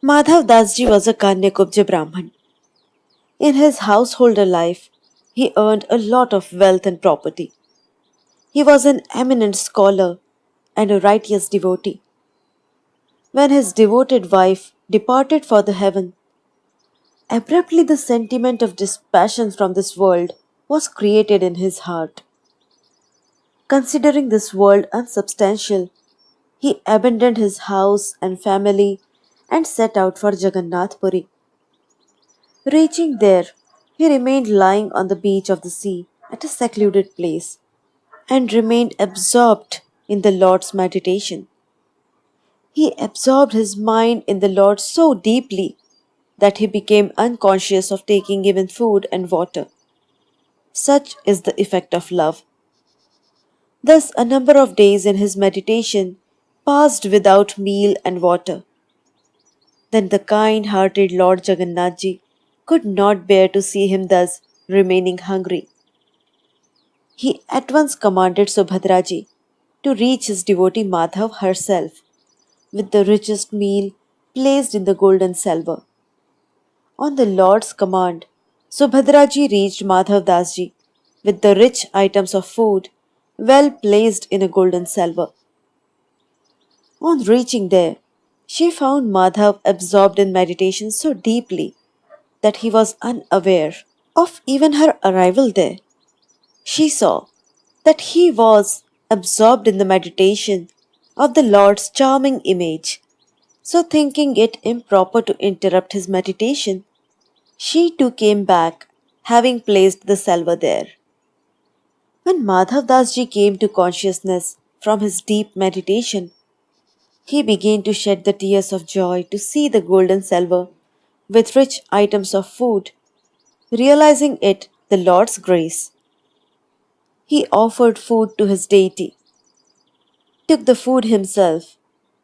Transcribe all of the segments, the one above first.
Madhavdas ji was a Kanyakubja Brahmin. In his householder life, he earned a lot of wealth and property. He was an eminent scholar and a righteous devotee. When his devoted wife departed for the heaven, abruptly the sentiment of dispassion from this world was created in his heart. Considering this world unsubstantial, he abandoned his house and family and set out for Jagannath Puri. Reaching there, he remained lying on the beach of the sea at a secluded place and remained absorbed in the Lord's meditation. He absorbed his mind in the Lord so deeply that he became unconscious of taking even food and water. Such is the effect of love. Thus, a number of days in his meditation passed without meal and water. Then the kind hearted Lord Jagannathji could not bear to see him thus remaining hungry. He at once commanded Subhadraji to reach his devotee Madhav herself with the richest meal placed in the golden salver. On the Lord's command, Subhadraji reached Madhav Dasji with the rich items of food well placed in a golden salver. On reaching there, she found Madhav absorbed in meditation so deeply that he was unaware of even her arrival there. She saw that he was absorbed in the meditation of the Lord's charming image. So, thinking it improper to interrupt his meditation, she too came back, having placed the salver there. When Madhav Dasji came to consciousness from his deep meditation, he began to shed the tears of joy to see the golden salver with rich items of food, realizing it the Lord's grace. He offered food to his deity, took the food himself,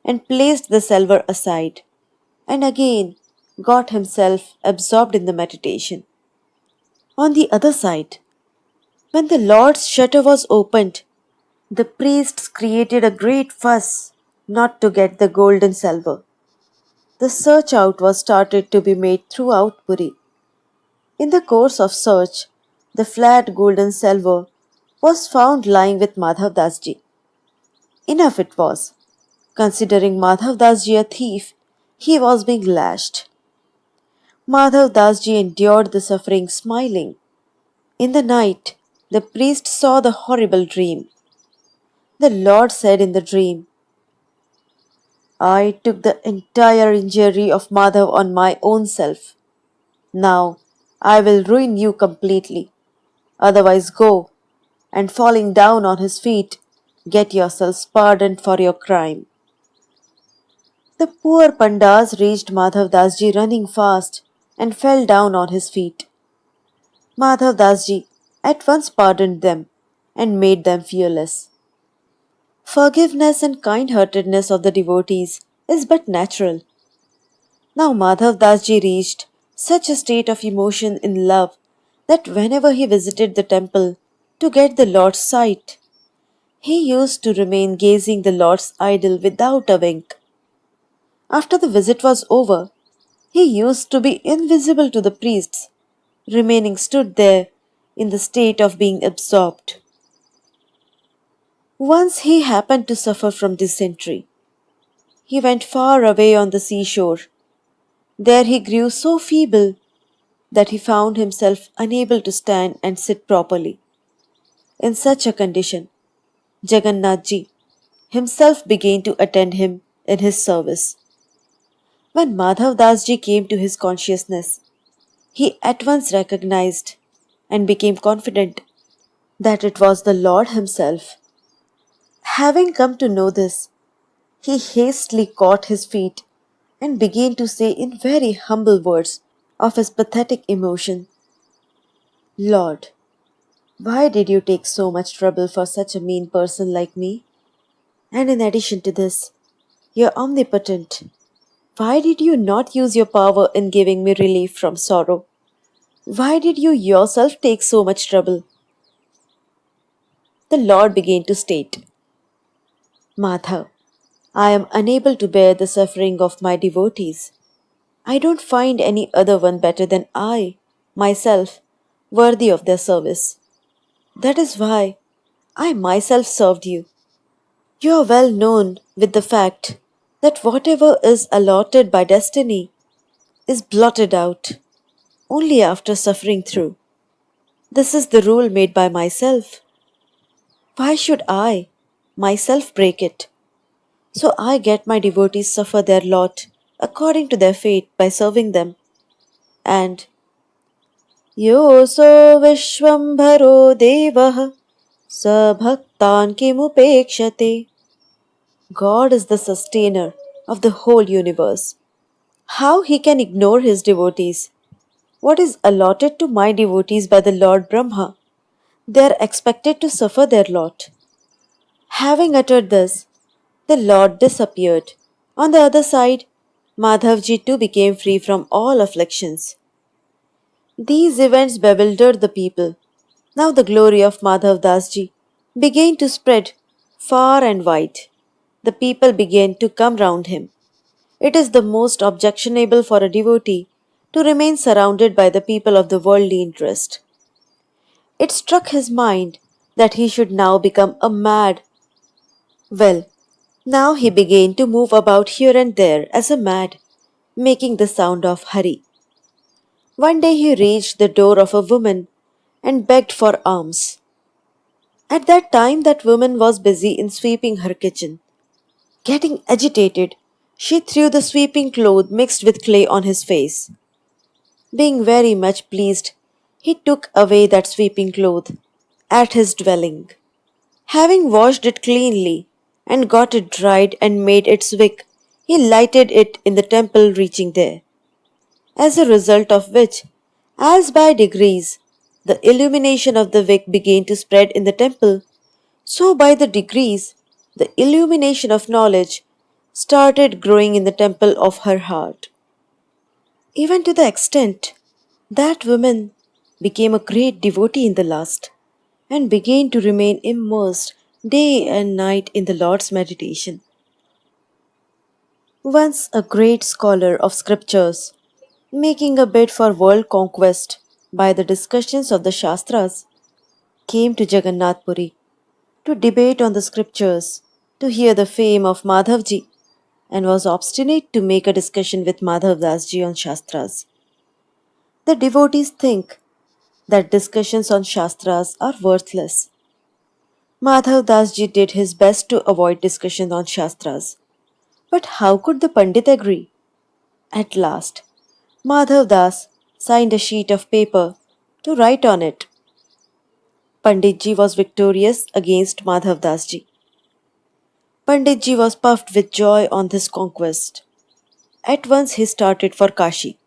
and placed the salver aside, and again got himself absorbed in the meditation. On the other side, when the Lord's shutter was opened, the priests created a great fuss not to get the golden salver. The search out was started to be made throughout Puri. In the course of search, the flat golden salver was found lying with Madhav Dasji. Enough it was. Considering Madhav Dasji a thief, he was being lashed. Madhav Dasji endured the suffering smiling. In the night, the priest saw the horrible dream. The Lord said in the dream, I took the entire injury of Madhav on my own self. Now I will ruin you completely. Otherwise, go, and falling down on his feet, get yourselves pardoned for your crime. The poor Pandas reached Madhav Dasji running fast and fell down on his feet. Madhav Dasji at once pardoned them and made them fearless. Forgiveness and kind heartedness of the devotees is but natural. Now Madhav Dasji reached such a state of emotion in love that whenever he visited the temple to get the Lord's sight, he used to remain gazing the Lord's idol without a wink. After the visit was over, he used to be invisible to the priests, remaining stood there in the state of being absorbed. Once he happened to suffer from dysentery. He went far away on the seashore. There he grew so feeble that he found himself unable to stand and sit properly. In such a condition, Jagannathji himself began to attend him in his service. When Madhav Dasji came to his consciousness, he at once recognized and became confident that it was the Lord himself. Having come to know this, he hastily caught his feet and began to say in very humble words of his pathetic emotion, Lord, why did you take so much trouble for such a mean person like me? And in addition to this, you're omnipotent. Why did you not use your power in giving me relief from sorrow? Why did you yourself take so much trouble? The Lord began to state, Madhav, I am unable to bear the suffering of my devotees. I don't find any other one better than I, myself, worthy of their service. That is why I myself served you. You are well known with the fact that whatever is allotted by destiny is blotted out only after suffering through. This is the rule made by myself. Why should I myself break it? So I get my devotees suffer their lot according to their fate by serving them. And Yoso Vishwambharo Devah Sabhaktan Kimupekshate. God is the sustainer of the whole universe. How he can ignore his devotees? What is allotted to my devotees by the Lord Brahma? They are expected to suffer their lot. Having uttered this, the Lord disappeared. On the other side, Madhavji too became free from all afflictions. These events bewildered the people. Now the glory of Madhavdasji began to spread far and wide. The people began to come round him. It is the most objectionable for a devotee to remain surrounded by the people of the worldly interest. It struck his mind that he should now become a mad. Well, now he began to move about here and there as a mad, making the sound of hurry. One day he reached the door of a woman and begged for alms. At that time, that woman was busy in sweeping her kitchen. Getting agitated, she threw the sweeping cloth mixed with clay on his face. Being very much pleased, he took away that sweeping cloth at his dwelling. Having washed it cleanly and got it dried and made its wick, he lighted it in the temple reaching there. As a result of which, as by degrees, the illumination of the wick began to spread in the temple, so by the degrees, the illumination of knowledge started growing in the temple of her heart. Even to the extent that woman became a great devotee in the last and began to remain immersed day and night in the Lord's meditation. Once a great scholar of scriptures, making a bid for world conquest by the discussions of the Shastras, came to Jagannath Puri to debate on the scriptures, to hear the fame of Madhavji, and was obstinate to make a discussion with Madhavdasji on Shastras. The devotees think that discussions on Shastras are worthless. Madhavdasji did his best to avoid discussion on Shastras. But how could the Pandit agree? At last, Madhavdas signed a sheet of paper to write on it. Panditji was victorious against Madhavdasji. Panditji was puffed with joy on this conquest. At once he started for Kashi.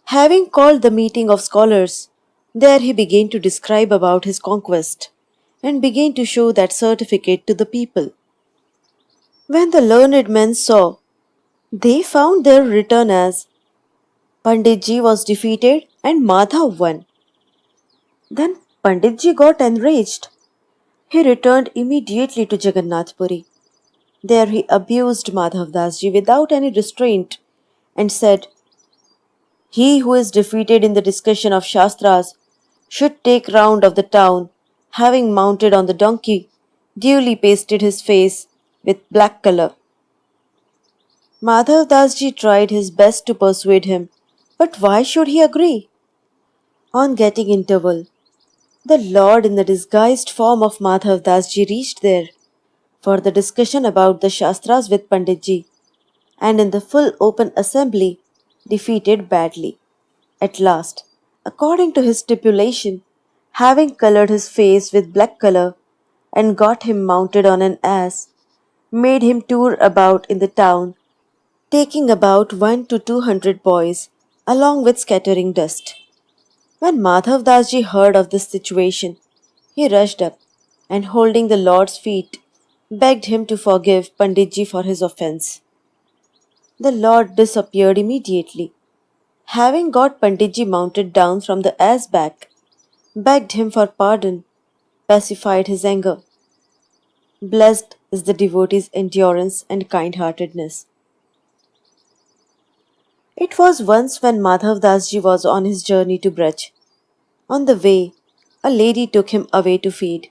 Having called the meeting of scholars, there he began to describe about his conquest and began to show that certificate to the people. When the learned men saw, they found there written as Panditji was defeated and Madhav won. Then Panditji got enraged. He returned immediately to Jagannath Puri. There he abused Madhavdasji without any restraint and said, "He who is defeated in the discussion of Shastras should take round of the town, having mounted on the donkey, duly pasted his face with black colour." Madhavdasji tried his best to persuade him, but why should he agree? On getting interval, the Lord in the disguised form of Madhavdasji reached there for the discussion about the Shastras with Panditji, and in the full open assembly defeated badly. At last, according to his stipulation, having coloured his face with black colour and got him mounted on an ass, made him tour about in the town, taking about 1 to 200 boys, along with scattering dust. When Madhavdasji heard of this situation, he rushed up and holding the Lord's feet, begged him to forgive Panditji for his offence. The Lord disappeared immediately. Having got Panditji mounted down from the ass back, begged him for pardon, pacified his anger. Blessed is the devotee's endurance and kind-heartedness. It was once when Madhavdas ji was on his journey to Braj. On the way, a lady took him away to feed.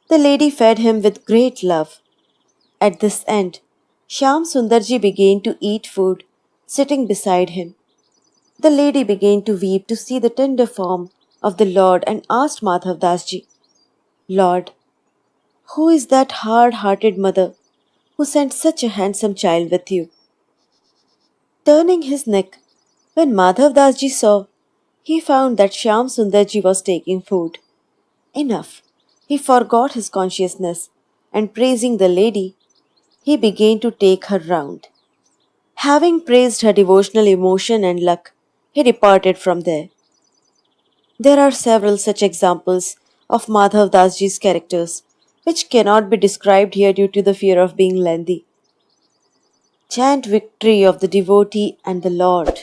The lady fed him with great love. At this end, Shyam Sundarji began to eat food, sitting beside him. The lady began to weep to see the tender form of the Lord and asked Madhavdas ji, Lord, who is that hard hearted mother who sent such a handsome child with you? Turning his neck, when Madhavdas ji saw, he found that Shyam Sundarji was taking food. Enough. He forgot his consciousness, and praising the lady, he began to take her round. Having praised her devotional emotion and luck, he departed from there. There are several such examples of Madhav Dasji's characters, which cannot be described here due to the fear of being lengthy. Chant victory of the devotee and the Lord.